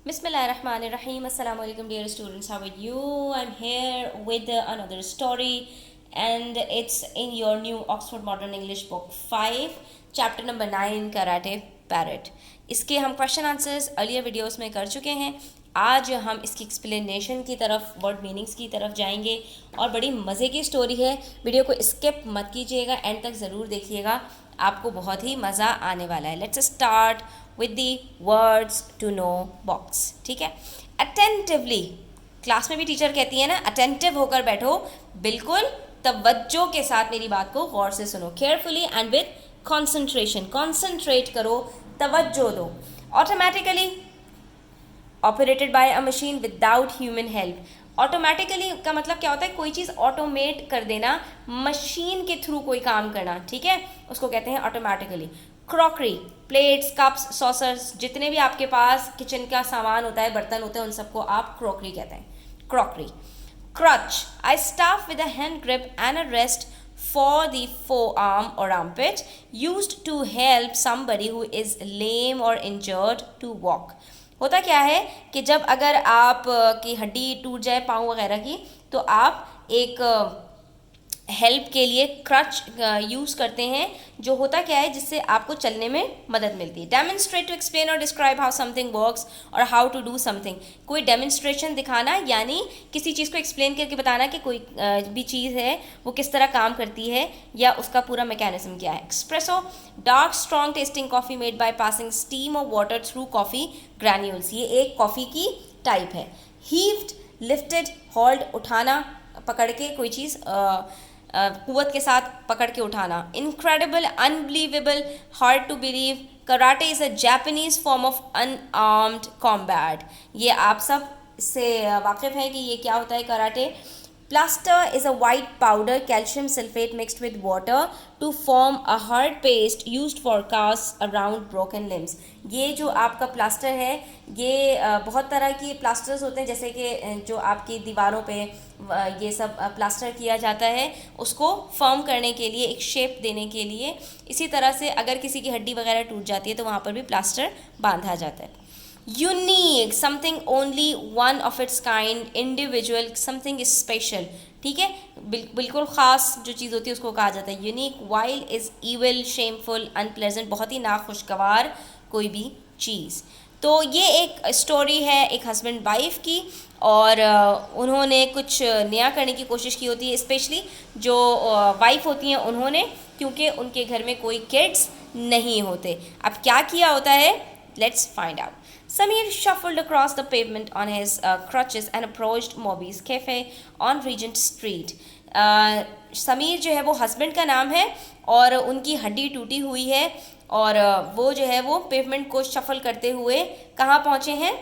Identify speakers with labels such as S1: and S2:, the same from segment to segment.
S1: Bismillahirrahmanirrahim. Assalamu alaikum, dear students. How are you? I'm here with another story, and it's in your new Oxford Modern English Book 5, chapter number 9, Karate Parrot. इसके हम question answers earlier videos में कर चुके हैं. आज हम इसकी explanation की तरफ, वर्ड मीनिंग्स की तरफ जाएंगे और बड़ी मज़े की स्टोरी है. वीडियो को स्किप मत कीजिएगा, एंड तक ज़रूर देखिएगा, आपको बहुत ही मज़ा आने वाला है. Let's start with the words to know box. ठीक है. अटेंटिवली, क्लास में भी टीचर कहती है ना, अटेंटिव होकर बैठो, बिल्कुल तवज्जो के साथ मेरी बात को गौर से सुनो. Carefully and with concentration, concentrate करो, तवज्जो दो. Automatically operated by a machine without human help. Automatically का मतलब क्या होता है? कोई चीज़ ऑटोमेट कर देना, मशीन के थ्रू कोई काम करना. ठीक है, उसको कहते हैं automatically. Crockery, plates, cups, saucers, जितने भी आपके पास किचन का सामान होता है, बर्तन होते हैं, उन सबको आप क्रॉकरी कहते हैं. Crockery. Crutch, I staff with a hand grip and a rest for the forearm or armpit, used to help somebody who is lame or injured to walk. होता क्या है कि जब अगर आप की हड्डी टूट जाए पाँव वगैरह की, तो आप एक हेल्प के लिए क्रच यूज़ करते हैं, जो होता क्या है, जिससे आपको चलने में मदद मिलती है. डेमोन्स्ट्रेट, टू एक्सप्लेन और डिस्क्राइब हाउ समथिंग वर्क्स और हाउ टू डू समथिंग. कोई डेमोन्स्ट्रेशन दिखाना, यानी किसी चीज़ को एक्सप्लेन करके बताना कि कोई भी चीज़ है वो किस तरह काम करती है या उसका पूरा मैकेनिज्म क्या है. Espresso, dark strong testing coffee made by passing steam और वाटर थ्रू कॉफ़ी ग्रैन्यूल्स. ये एक कॉफ़ी की टाइप है. हीव्ड, लिफ्टेड, होल्ड, उठाना, पकड़ के कोई चीज़ कुव्वत के साथ पकड़ के उठाना. Incredible, unbelievable, hard to believe. Karate is a Japanese form of unarmed combat. ये आप सब से वाकिफ़ हैं कि ये क्या होता है karate. Plaster is a white powder, calcium sulfate mixed with water to form a hard paste used for casts around broken limbs. ये जो आपका प्लास्टर है, ये बहुत तरह की प्लास्टर्स होते हैं, जैसे कि जो आपकी दीवारों पे ये सब प्लास्टर किया जाता है, उसको फर्म करने के लिए, एक शेप देने के लिए. इसी तरह से अगर किसी की हड्डी वगैरह टूट जाती है तो वहाँ पर भी प्लास्टर बांधा जाता है. Unique, something only one of its kind. Individual, something is special. ठीक है, बिल्कुल ख़ास जो चीज़ होती है उसको कहा जाता है unique. Wild is evil, shameful, unpleasant, बहुत ही नाखुशगवार कोई भी चीज़. तो ये एक स्टोरी है एक हस्बैंड वाइफ की, और उन्होंने कुछ नया करने की कोशिश की होती है, स्पेशली जो वाइफ होती हैं उन्होंने, क्योंकि उनके घर में कोई किड्स नहीं होते. अब क्या किया होता है, let's find out. Samir shuffled across the pavement on his crutches and approached Moby's cafe on Regent Street. Sameer जो है वो हस्बैंड का नाम है और उनकी हड्डी टूटी हुई है, और वो जो है वो पेवमेंट को शफल करते हुए कहाँ पहुँचे हैं?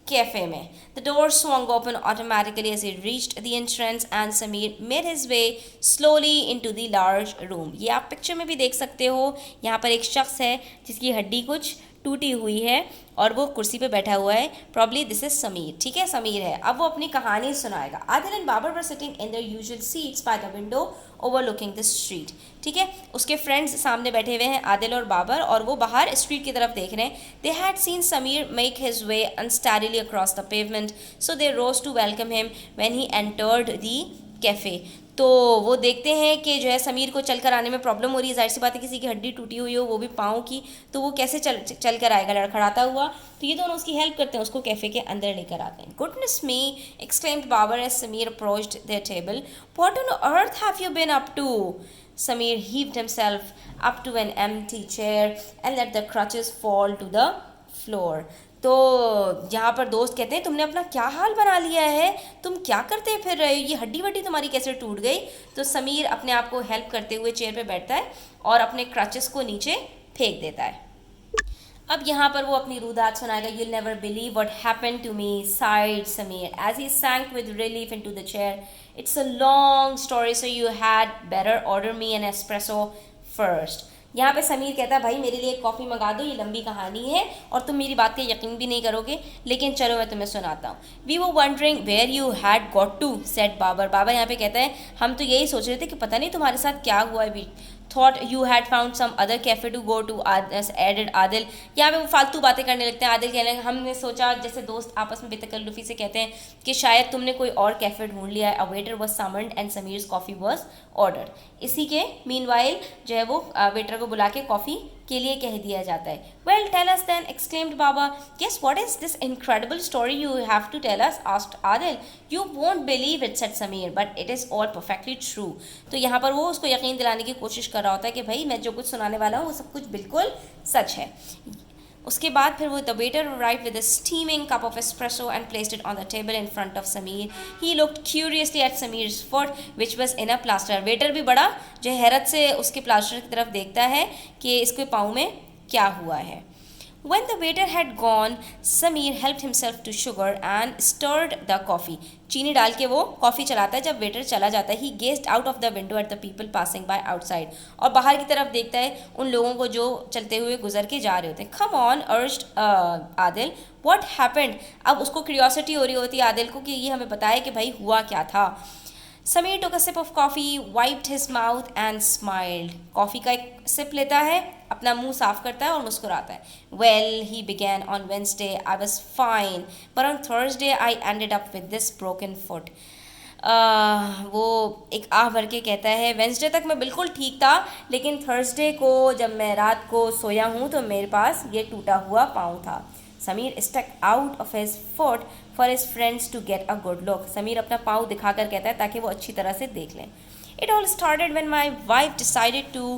S1: कैफ़े में. The door swung open automatically as he reached the entrance and Samir made his way slowly into the large room. ये आप पिक्चर में भी देख सकते हो. यहाँ पर एक शख्स है जिसकी हड्डी कुछ टूटी हुई है और वो कुर्सी पे बैठा हुआ है. Probably this is Samir. ठीक है, समीर है. अब वो अपनी कहानी सुनाएगा. Adil and Babar were sitting in their usual seats by the window overlooking the street. ठीक है, उसके फ्रेंड्स सामने बैठे हुए हैं, आदिल और बाबर, और वो बाहर स्ट्रीट की तरफ देख रहे हैं. They had seen Sameer make his way unsteadily across the pavement, so they rose to welcome him when he entered the café. तो वो देखते हैं कि जो है समीर को चल कर आने में प्रॉब्लम हो रही है. जाहिर सी बात है, किसी की हड्डी टूटी हुई हो, वो भी पाँव की, तो वो कैसे चल कर आएगा लड़खड़ाता हुआ. तो ये दोनों उसकी हेल्प करते हैं, उसको कैफ़े के अंदर लेकर आते हैं. Goodness me, exclaimed Babar as Samir approached their table. What on earth have you been up to? Samir heaved himself up to an empty chair and let the crutches fall to the floor. तो यहाँ पर दोस्त कहते हैं, तुमने अपना क्या हाल बना लिया है, तुम क्या करते फिर रहे हो, ये हड्डी वड्डी तुम्हारी कैसे टूट गई? तो समीर अपने आप को हेल्प करते हुए चेयर पे बैठता है और अपने क्रचेस को नीचे फेंक देता है. अब यहाँ पर वो अपनी रुदात सुनाएगा. You'll never believe what happened to me, sighed Samir as he sank with relief into the chair. It's a long story, so you had better order me an espresso first. यहाँ पे समीर कहता है, भाई मेरे लिए एक कॉफ़ी मंगा दो, ये लंबी कहानी है और तुम मेरी बात का यकीन भी नहीं करोगे, लेकिन चलो मैं तुम्हें सुनाता हूँ. We were wondering where you had got to, said Babar. Babar यहाँ पे कहता है, हम तो यही सोच रहे थे कि पता नहीं तुम्हारे साथ क्या हुआ है. thought you had found some other cafe to go to, added Adil. यहाँ पे वो फालतू बातें करने लगते हैं। आदिल कहने लगा हमने सोचा, जैसे दोस्त आपस में बेतकल्लुफ़ी से कहते हैं, कि शायद तुमने कोई और कैफ़े ढूंढ लिया है। A waiter was summoned and Sameer's coffee was ordered. इसी के मीनवाइल जो है वो वेटर को बुला के कॉफ़ी के लिए कह दिया जाता है। Well tell us then, exclaimed Baba. Yes, what is this incredible story you have to tell us, asked Adil. You won't believe it, said Samir, but it is all perfectly true. तो यहाँ पर वो उसको यकीन दिलाने की कोशिश कर रहा होता है कि भाई मैं जो कुछ सुनाने वाला हूँ वो सब कुछ बिल्कुल सच है। उसके बाद फिर वो the waiter arrived with a steaming cup of espresso and placed it on the table in front of Sameer. He looked curiously at Sameer's foot which was in a plaster. Waiter भी बड़ा जो हैरत से उसके प्लास्टर की तरफ देखता है कि इसके पाँव में क्या हुआ है। When the waiter had gone, Sameer helped himself to sugar and stirred the coffee. चीनी डाल के वो कॉफ़ी चलाता है। जब वेटर चला जाता है, he gazed out of the window at the people passing by outside. और बाहर की तरफ देखता है उन लोगों को जो चलते हुए गुजर के जा रहे होते हैं। Come on, urged Adil, what happened? अब उसको क्यूरियोसिटी हो रही होती है आदिल को कि ये हमें बताए कि भाई हुआ क्या था। Sameer took a sip of coffee, wiped his mouth and smiled. Coffee का एक सिप लेता है, अपना मुंह साफ करता है और मुस्कुराता है। Well, he began, on Wednesday I was fine, but on Thursday I ended up with this broken foot. वो एक आह भर के कहता है, वेंसडे तक मैं बिल्कुल ठीक था, लेकिन थर्सडे को जब मैं रात को सोया हूँ तो मेरे पास ये टूटा हुआ पाँव था। Samir stuck out of his foot for his friends to get a good look. Samir अपना पाँव दिखाकर कहता है ताकि वो अच्छी तरह से देख लें। It all started when my wife decided to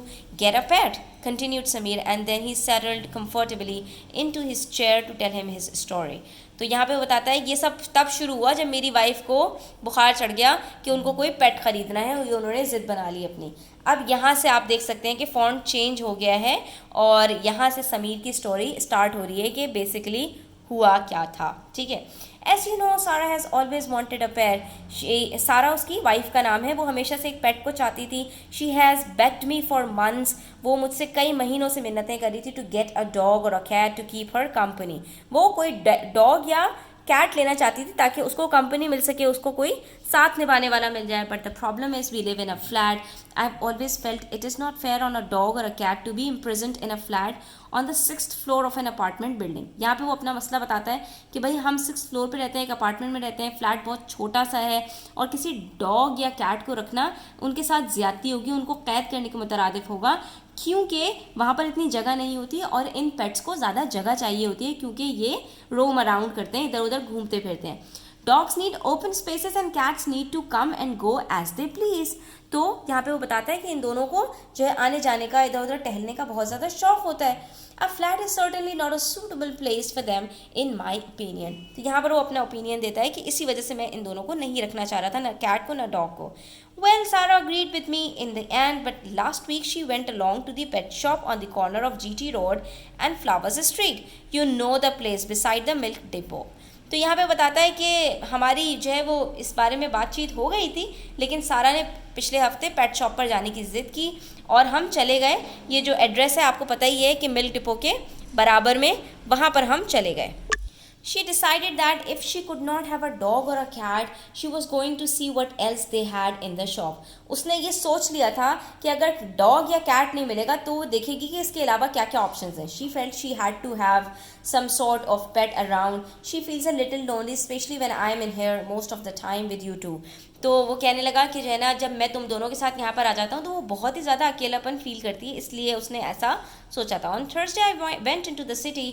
S1: get a pet, continued Sameer, and then he settled comfortably into his chair to tell him his story. तो यहाँ पे बताता है ये सब तब शुरू हुआ जब मेरी वाइफ को बुखार चढ़ गया कि उनको कोई पेट खरीदना है, ये उन्होंने ज़िद बना ली अपनी। अब यहाँ से आप देख सकते हैं कि फॉन्ट चेंज हो गया है और यहाँ से समीर की स्टोरी स्टार्ट हो रही है कि बेसिकली हुआ क्या था। ठीक है। एज यू नो, सारा हैज़ ऑलवेज वॉन्टेड अ पेट। सारा उसकी वाइफ का नाम है, वो हमेशा से एक पेट को चाहती थी। She has bagged me for months, वो मुझसे कई महीनों से मिन्नतें कर रही थी, टू गेट अ डॉग और a cat to keep her company. वो कोई डॉग या कैट लेना चाहती थी ताकि उसको कंपनी मिल सके, उसको कोई साथ निभाने वाला मिल जाए। But the problem is we live in a flat. I have always felt it is not fair on a dog और a cat to be imprisoned in a flat on the 6th floor of an apartment building. यहाँ पे वो अपना मसला बताता है कि भाई हम 6th फ्लोर पे रहते हैं, एक अपार्टमेंट में रहते हैं, फ्लैट बहुत छोटा सा है और किसी डॉग या कैट को रखना उनके साथ ज़्यादती होगी, उनको कैद करने के मुतरादिफ होगा, क्योंकि वहाँ पर इतनी जगह नहीं होती और इन पेट्स को ज़्यादा जगह चाहिए होती है क्योंकि ये रोम अराउंड करते हैं, इधर उधर घूमते फिरते हैं। Dogs need open spaces and cats need to come and go as they please. तो यहाँ पे वो बताता है कि इन दोनों को जो है आने जाने का, इधर उधर टहलने का बहुत ज़्यादा शौक होता है। A flat is certainly not a suitable place for them in my opinion. तो यहाँ पर वो अपना ओपिनियन देता है कि इसी वजह से मैं इन दोनों को नहीं रखना चाह रहा था, ना कैट को ना डॉग को। Well, Sarah agreed with me in the end, but last week she went along to the pet shop on the corner of GT Road and Flowers Street. You know the place beside the milk depot. तो यहाँ पे बताता है कि हमारी जो है वो इस बारे में बातचीत हो गई थी, लेकिन सारा ने पिछले हफ्ते पेट शॉप पर जाने की ज़िद की और हम चले गए। ये जो एड्रेस है आपको पता ही है कि मिल्क डिपो के बराबर में, वहाँ पर हम चले गए। She decided that if she could not have a dog or a cat, she was going to see what else they had in the shop. उसने ये सोच लिया था कि अगर डॉग या कैट नहीं मिलेगा तो वो देखेगी कि इसके अलावा क्या क्या ऑप्शंस हैं। She felt she had to have some sort of pet around. She feels a little lonely, especially when I am in here most of the time with you two. तो वो कहने लगा कि जो है ना, जब मैं तुम दोनों के साथ यहाँ पर आ जाता हूँ तो वो बहुत ही ज़्यादा अकेलापन फील करती है, इसलिए उसने ऐसा सोचा था। On Thursday I went into the city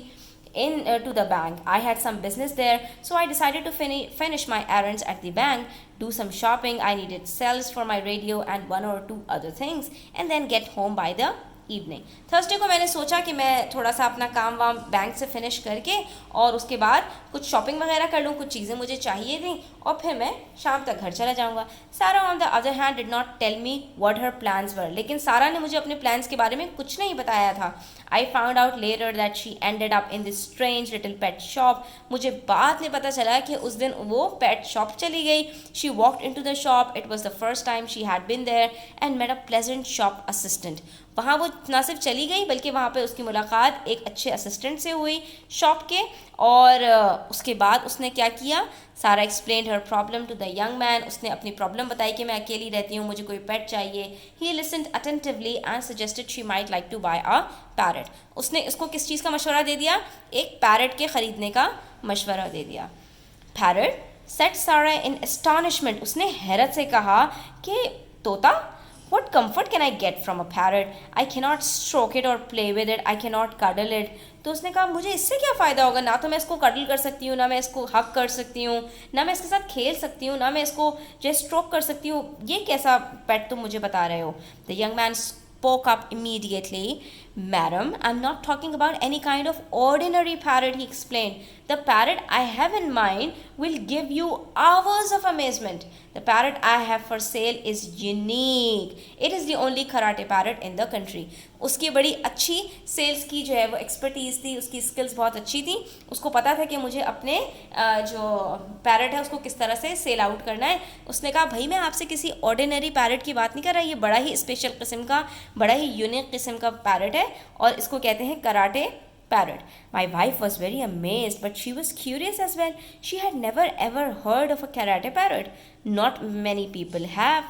S1: to the bank. I had some business there, so I decided to finish my errands at the bank, do some shopping. I needed cells for my radio and one or two other things, and then get home by the evening. Thursday को मैंने सोचा कि मैं थोड़ा सा अपना काम वाम बैंक से फिनिश करके और उसके बाद कुछ शॉपिंग वगैरह कर लूँ, कुछ चीज़ें मुझे चाहिए थी और फिर मैं शाम तक घर चला जाऊँगा। Sara on the other hand did not tell me what her plans were. लेकिन सारा ने मुझे अपने प्लान्स के बारे में कुछ नहीं बताया था। I found out later that she ended up in this strange little pet shop. मुझे बाद में पता चला कि उस दिन वो पेट शॉप चली गई। She walked into the shop. It was the first time she had been there and met a pleasant shop assistant. वहाँ वो ना सिर्फ चली गई बल्कि वहाँ पे उसकी मुलाकात एक अच्छे असिस्टेंट से हुई शॉप के, और उसके बाद उसने क्या किया, सारा explain her problem to the young man. उसने अपनी प्रॉब्लम बताई कि मैं अकेली रहती हूँ, मुझे कोई पेट चाहिए। He listened attentively and suggested she might like to buy a parrot. उसने इसको किस चीज़ का मशवरा दे दिया, एक पैरट के ख़रीदने का मशवरा दे दिया। पैरट सेट सारा इन एस्टॉनिशमेंट, उसने हैरत से कहा कि तोता, what comfort can I get from a parrot? I cannot stroke it or play with it. I cannot cuddle it. तो उसने कहा मुझे इससे क्या फ़ायदा होगा, ना तो मैं इसको कडल कर सकती हूँ, ना मैं इसको हक कर सकती हूँ, ना मैं इसके साथ खेल सकती हूँ, ना मैं इसको जो स्ट्रोक कर सकती हूँ। ये कैसा पेट तुम मुझे बता रहे हो। The young man spoke up immediately. Madam, I'm not talking about any kind of ordinary parrot, he explained. The parrot I have in mind will give you hours of amazement. The parrot I have for sale is unique. It is the only karate parrot in the country. उसकी बड़ी अच्छी sales की जो है वो expertise थी, उसकी skills बहुत अच्छी थी। उसको पता था कि मुझे अपने जो पैरट है उसको किस तरह से सेल आउट करना है। उसने कहा भाई मैं आपसे किसी ऑर्डिनरी पैरट की बात नहीं कर रहा, ये बड़ा ही स्पेशल किस्म का, बड़ा ही यूनिक किस्म का पैरट है और इसको कहते हैं karate parrot. My wife was very amazed, but she was curious as well. She had never ever heard of a karate parrot. Not many people have.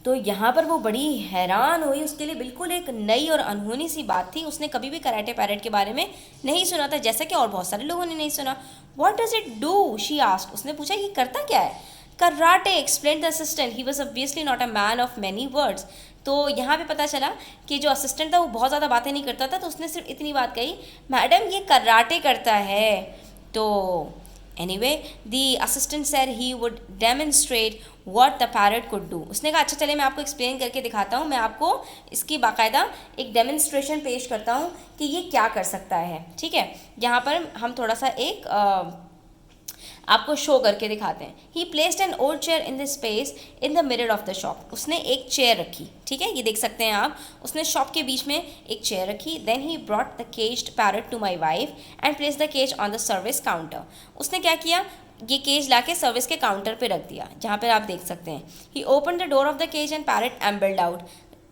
S1: तो यहाँ पर वो बड़ी हैरान हुई, उसके लिए बिल्कुल एक नई और अनहोनी सी बात थी। उसने कभी भी कराटे पैरट के बारे में नहीं सुना था, जैसा कि और बहुत सारे लोगों ने नहीं सुना। What does it do? She asked. उसने पूछा ये करता क्या है। Karate, explained the assistant. He was obviously not a man of many words. तो यहाँ पे पता चला कि जो असिस्टेंट था वो बहुत ज़्यादा बातें नहीं करता था, तो उसने सिर्फ इतनी बात कही, मैडम ये कराटे करता है। तो anyway the assistant sad he would demonstrate what the parrot could do. उसने कहा अच्छा चले मैं आपको एक्सप्लेन करके दिखाता हूँ, मैं आपको इसकी बाकायदा एक डेमोन्स्ट्रेशन पेश करता हूँ कि ये क्या कर सकता है। ठीक है, यहाँ पर हम थोड़ा सा एक आपको शो करके दिखाते हैं। ही placed an old chair in the space in the middle of the shop. उसने एक चेयर रखी, ठीक है, ये देख सकते हैं आप, उसने शॉप के बीच में एक चेयर रखी। Then he brought the caged parrot to my wife and place the cage on the service counter. उसने क्या किया, ये केज लाके सर्विस के काउंटर पे रख दिया, जहाँ पर आप देख सकते हैं। He open the door of the cage and parrot ambled out.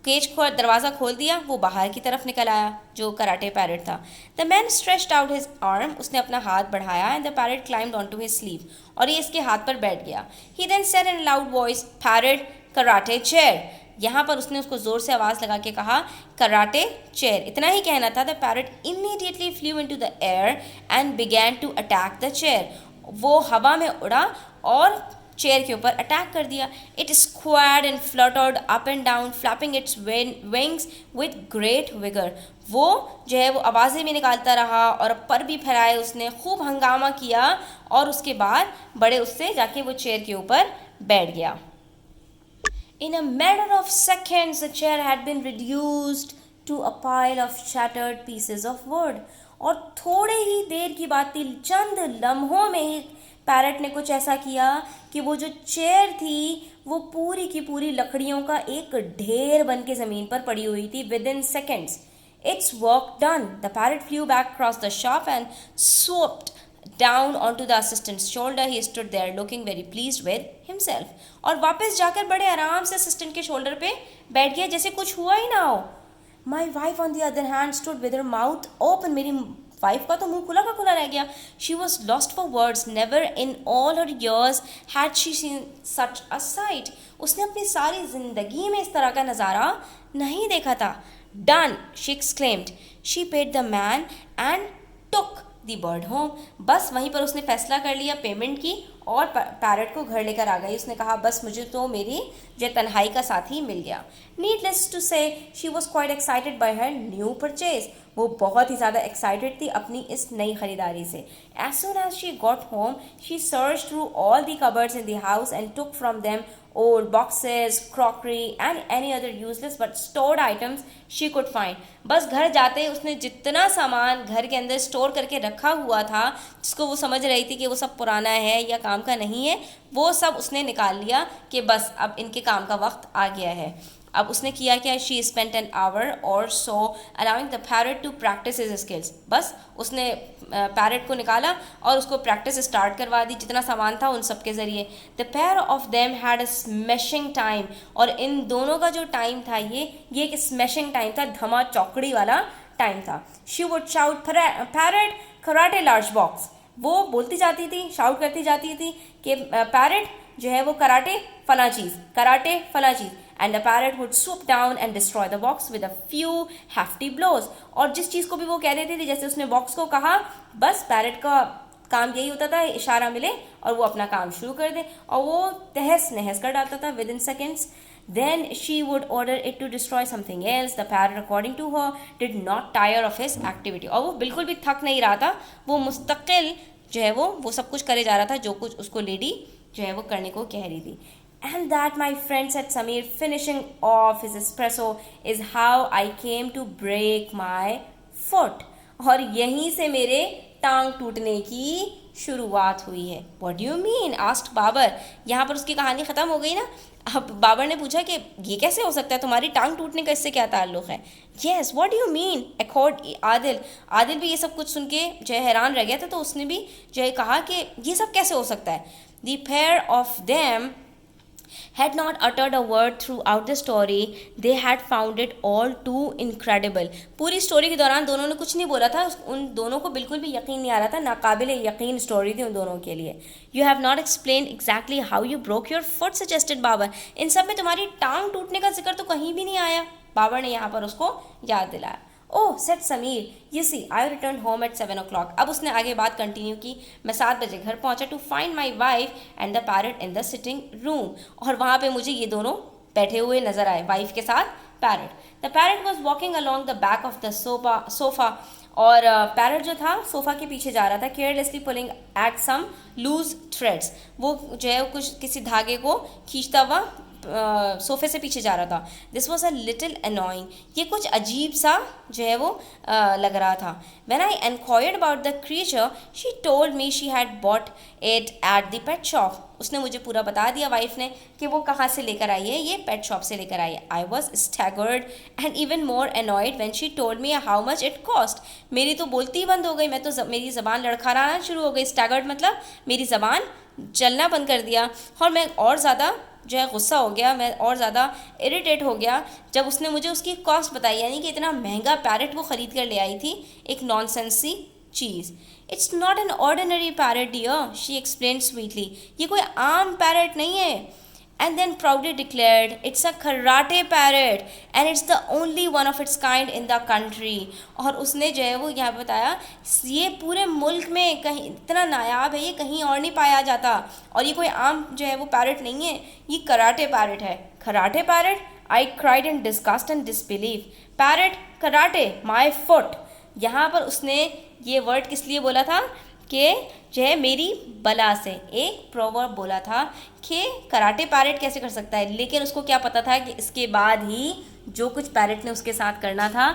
S1: Cage को दरवाज़ा खोल दिया, वो बाहर की तरफ निकल आया जो कराटे पैरट था। The man stretched out his arm, उसने अपना हाथ बढ़ाया and the parrot climbed on to his sleeve, और ये इसके हाथ पर बैठ गया। He then said in loud voice parrot karate chair. यहाँ पर उसने उसको ज़ोर से आवाज़ लगा के कहा कराटे चेयर। इतना ही कहना था। The parrot immediately flew into the air and began to attack the chair. वो हवा में उड़ा और चेयर के ऊपर अटैक कर दिया। It squad and fluttered up and down flapping its wings with great vigour. वो जो है वो आवाज़ें भी निकालता रहा और पर भी फैलाए, उसने खूब हंगामा किया और उसके बाद बड़े उससे जाके वो चेयर के ऊपर बैठ गया। In a matter of seconds, the chair had been reduced to a pile of shattered pieces of wood. और थोड़े ही देर की बात थी, चंद लम्हों में ही पैरट ने कुछ ऐसा किया कि वो जो चेयर थी वो पूरी की पूरी लकड़ियों का एक ढेर बन के ज़मीन पर पड़ी हुई थी। Within seconds, its work done. The parrot flew back across the shop and swooped down onto the assistant's shoulder. He stood there looking very pleased with himself. और वापस जाकर बड़े आराम से असिस्टेंट के शोल्डर पे बैठ गया जैसे कुछ हुआ ही ना हो। My wife on the other hand stood with her mouth open. मेरी वाइफ का तो मुंह खुला का खुला रह गया। She was lost for words. Never in all her years had she seen such a sight. उसने अपनी सारी जिंदगी में इस तरह का नज़ारा नहीं देखा था। Done, she exclaimed. She paid the man and took the bird home. बस वहीं पर उसने फैसला कर लिया पेमेंट की और पैरट को घर लेकर आ गई। उसने कहा बस मुझे तो मेरी जो तन्हाई का साथी मिल गया। नीडलेस टू से she was quite excited by her new purchase. वो बहुत ही ज़्यादा एक्साइटेड थी अपनी इस नई खरीदारी से। As soon as she got home she search through all the cupboards in the house and took from them old boxes, crockery and any other useless but stored items she could find. बस घर जाते ही उसने जितना सामान घर के अंदर store करके रखा हुआ था, जिसको वो समझ रही थी कि वो सब पुराना है या काम का नहीं है, वो सब उसने निकाल लिया कि बस अब इनके काम का वक्त आ गया है। अब उसने किया क्या, she spent an hour or so allowing the parrot to practise his skills. बस उसने पैरट को निकाला और उसको प्रैक्टिस स्टार्ट करवा दी, जितना सामान था उन सब के ज़रिए। The pair of them had a smashing time, और इन दोनों का जो टाइम था ये एक स्मैशिंग टाइम था, धमा चौकड़ी वाला टाइम था। She would shout parrot karate large box, वो बोलती जाती थी, शाउट करती जाती थी कि पैरट जो है वो कराटे फला चीज़, कराटे फला चीज़, and the parrot would swoop down and destroy the box with a few hefty blows। और जिस चीज़ को भी वो कह देती थी, जैसे उसने बॉक्स को कहा, बस पैरट का काम यही होता था, इशारा मिले और वो अपना काम शुरू कर दे, और वो तहस नहस कर डालता था with in seconds. Then she would order it to destroy something else. The parrot, according to her, did not tire of his activity। और वो बिल्कुल भी थक नहीं रहा था, वो मुस्तकिल जो है वो सब कुछ करे जा रहा था जो कुछ उसको लेडी जो है वो करने को कह रही थी। And that, my friend, said Samir, finishing off his espresso, is how I came to break my foot। और यहीं से मेरे टांग टूटने की शुरुआत हुई है। What do you mean? asked Babar. यहाँ पर उसकी कहानी ख़त्म हो गई ना। अब बाबर ने पूछा कि ये कैसे हो सकता है, तुम्हारी टांग टूटने का इससे क्या ताल्लुक़ है। Yes, what do you mean? Echoed Adil. Adil भी ये सब कुछ सुन के जो है हैरान रह गया था, तो उसने भी जो है कहा कि ये सब कैसे हो सकता है। The pair of them had not uttered a word throughout the story. They had found it all too incredible। पूरी स्टोरी के दौरान दोनों ने कुछ नहीं बोला था, उन दोनों को बिल्कुल भी यकीन नहीं आ रहा था, नाकाबिल यकीन स्टोरी थी उन दोनों के लिए। You have not explained exactly how you broke your foot, suggested Babar. इन सब में तुम्हारी टांग टूटने का जिक्र तो कहीं भी नहीं आया। बाबर ने यहाँ पर उसको याद दिलाया। Oh, said Sameer, you see I return home at 7 o'clock। अब उसने आगे बात कंटिन्यू की। मैं 7 बजे घर पहुंचा, to find my wife and the parrot in the sitting room. और वहाँ पे मुझे ये दोनों बैठे हुए नजर आए, वाइफ के साथ parrot. The parrot was walking along the back of the sofa. और पैरट जो था सोफा के पीछे जा रहा था, carelessly pulling at some loose threads. वो जो है कुछ किसी धागे को खींचता हुआ सोफे से पीछे जा रहा था। This was a little annoying, ये कुछ अजीब सा जो है वो लग रहा था। When I inquired about the creature, she told me she had bought it at the pet shop। उसने मुझे पूरा बता दिया वाइफ ने कि वो कहाँ से लेकर आई है, ये पेट शॉप से लेकर आई है। I was staggered and even more annoyed when she told me how much it cost। मेरी तो बोलती ही बंद हो गई, मैं तो मेरी ज़बान लड़खड़ाना शुरू हो गई। Staggered मतलब मेरी ज़बान चलना बंद कर दिया, और मैं और ज़्यादा जो है गुस्सा हो गया, मैं और ज़्यादा इरिटेट हो गया जब उसने मुझे उसकी कॉस्ट बताई, यानी कि इतना महंगा पैरट वो ख़रीद कर ले आई थी, एक नॉनसेंसी चीज़। It's not an ordinary parrot dear, she explained sweetly. ये कोई आम पैरट नहीं है। And then proudly declared, it's a karate parrot and it's the only one of its kind in the country। और उसने जो है वो यहाँ पे बताया, ये पूरे मुल्क में कहीं इतना नायाब है, ये कहीं और नहीं पाया जाता, और ये कोई आम जो है वो पैरट नहीं है, ये कराटे पैरट है। Karate parrot, I cried in disgust and disbelief. Parrot, karate, my foot. यहाँ पर उसने ये वर्ड किस लिए बोला था कि जो है मेरी बला से, एक प्रोवर्ब बोला था कि कराटे पैरट कैसे कर सकता है, लेकिन उसको क्या पता था कि इसके बाद ही जो कुछ पैरट ने उसके साथ करना था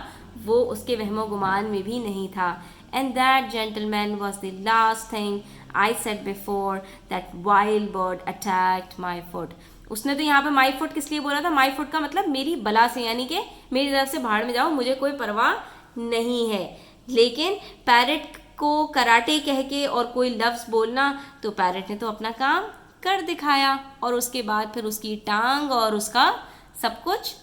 S1: वो उसके वहमो गुमान में भी नहीं था। And that gentleman was the last thing I said before that wild bird attacked my foot. उसने तो यहाँ पे माई फुट किस लिए बोला था, माई फुट का मतलब मेरी बला से, यानी कि मेरी तरफ से भाड़ में जाओ, मुझे कोई परवाह नहीं है। लेकिन पैरट को कराटे कह के और कोई लफ्ज़ बोलना, तो पैरट ने तो अपना काम कर दिखाया, और उसके बाद फिर उसकी टांग और उसका सब कुछ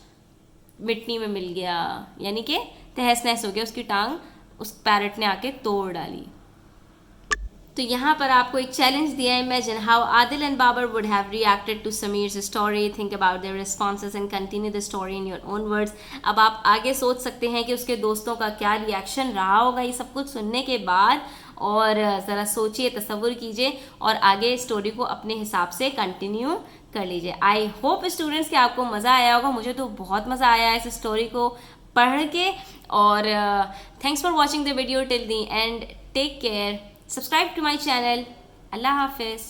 S1: मिट्टी में मिल गया, यानी कि तहस नहस हो गया, उसकी टांग उस पैरट ने आके तोड़ डाली। तो यहाँ पर आपको एक चैलेंज दिया है, imagine how Adil and Babar would have reacted to Sameer's story, think about their responses and continue the story in your own words. अब आप आगे सोच सकते हैं कि उसके दोस्तों का क्या रिएक्शन रहा होगा ये सब कुछ सुनने के बाद, और ज़रा सोचिए, तसव्वुर कीजिए, और आगे स्टोरी को अपने हिसाब से कंटिन्यू कर लीजिए। आई होप स्टूडेंट्स कि आपको मज़ा आया होगा, मुझे तो बहुत मज़ा आया इस स्टोरी को पढ़ के। और thanks for watching the video till the end, take care, subscribe to my channel. Allah Hafiz.